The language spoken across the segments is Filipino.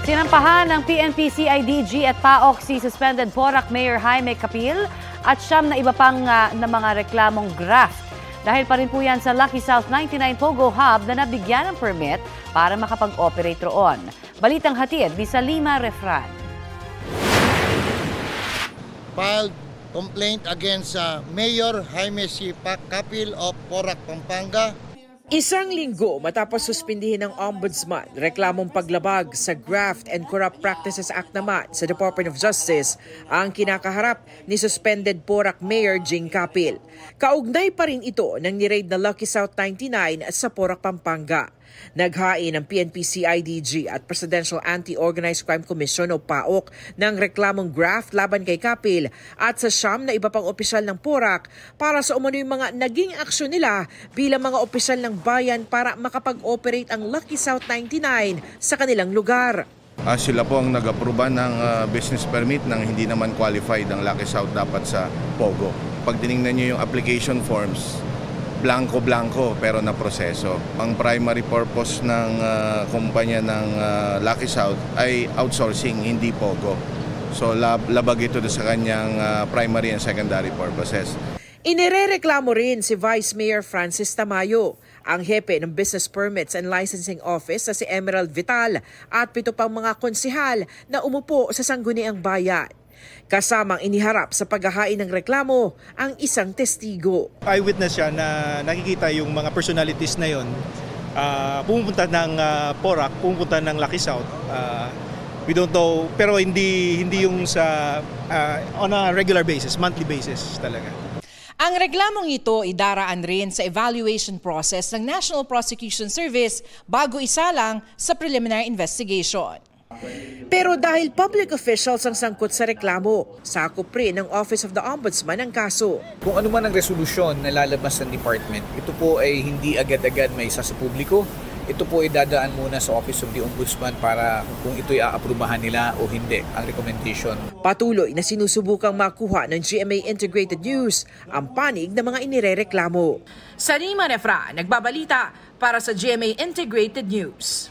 Sinampahan ng PNP, CIDG at PAOK si suspended Porac Mayor Jaime Capil at siyam na iba pang na mga reklamong graft. Dahil pa rin po yan sa Lucky South 99 Pogo Hub na nabigyan ng permit para makapag-operate roon. Balitang hatid ni Salima Refran. Filed complaint against Mayor Jaime C. Capil of Porac, Pampanga. Isang linggo matapos suspindihin ng Ombudsman, reklamong paglabag sa Graft and Corrupt Practices Act naman sa Department of Justice ang kinakaharap ni suspended Porac Mayor Jing Capil. Kaugnay pa rin ito ng ni-raid na Lucky South 99 sa Porac, Pampanga. Naghain ng PNP, CIDG at Presidential Anti-Organized Crime Commission o PAOK ng reklamong graft laban kay Capil at sa siyam na iba pang opisyal ng Porac para sa umano'y mga naging aksyon nila bilang mga opisyal ng bayan para makapag-operate ang Lucky South 99 sa kanilang lugar. Sila po ang nag-aproba ng business permit nang hindi naman qualified ang Lucky South dapat sa Pogo. Pag tinignan nyo yung application forms, blanco-blanco pero na proseso. Ang primary purpose ng kumpanya ng Lucky South ay outsourcing, hindi Pogo. So labag ito sa kanyang primary and secondary purposes. Inirereklamo rin si Vice Mayor Francis Tamayo, ang hepe ng Business Permits and Licensing Office sa si Emerald Vital at 7 pang mga konsihal na umupo sa Sangguniang Bayan. Kasamang iniharap sa paghahain ng reklamo ang isang testigo. Eyewitness siya na nakikita yung mga personalities na yon pumunta ng Porac, pumunta ng Lucky South. We don't know, pero hindi yung sa on a regular basis, monthly basis talaga. Ang reklamong ito idaraan rin sa evaluation process ng National Prosecution Service bago isalang sa preliminary investigation. Pero dahil public officials ang sangkot sa reklamo, sakop rin ng Office of the Ombudsman ang kaso. Kung ano man ang resolusyon na lalabas ng department, ito po ay hindi agad-agad may isa sa publiko. Ito po ay dadaan muna sa Office of the Ombudsman para kung ito'y aaprubahan nila o hindi ang recommendation. Patuloy na sinusubukang makuha ng GMA Integrated News ang panig ng mga inirereklamo. Salima Refran, nagbabalita para sa GMA Integrated News.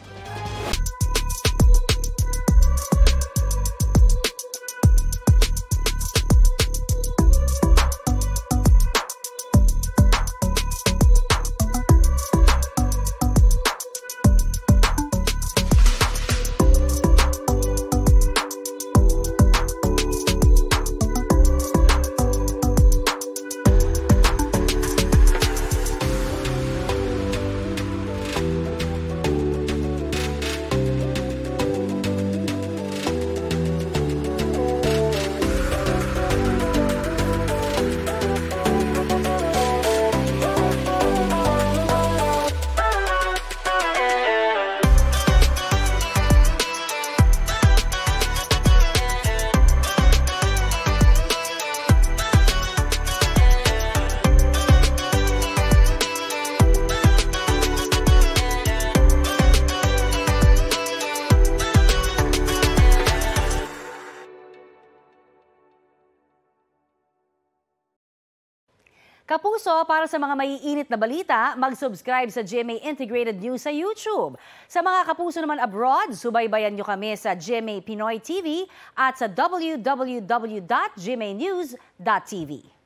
Kapuso, para sa mga maiinit na balita, mag-subscribe sa GMA Integrated News sa YouTube. Sa mga kapuso naman abroad, subaybayan nyo kami sa GMA Pinoy TV at sa www.gmanews.tv.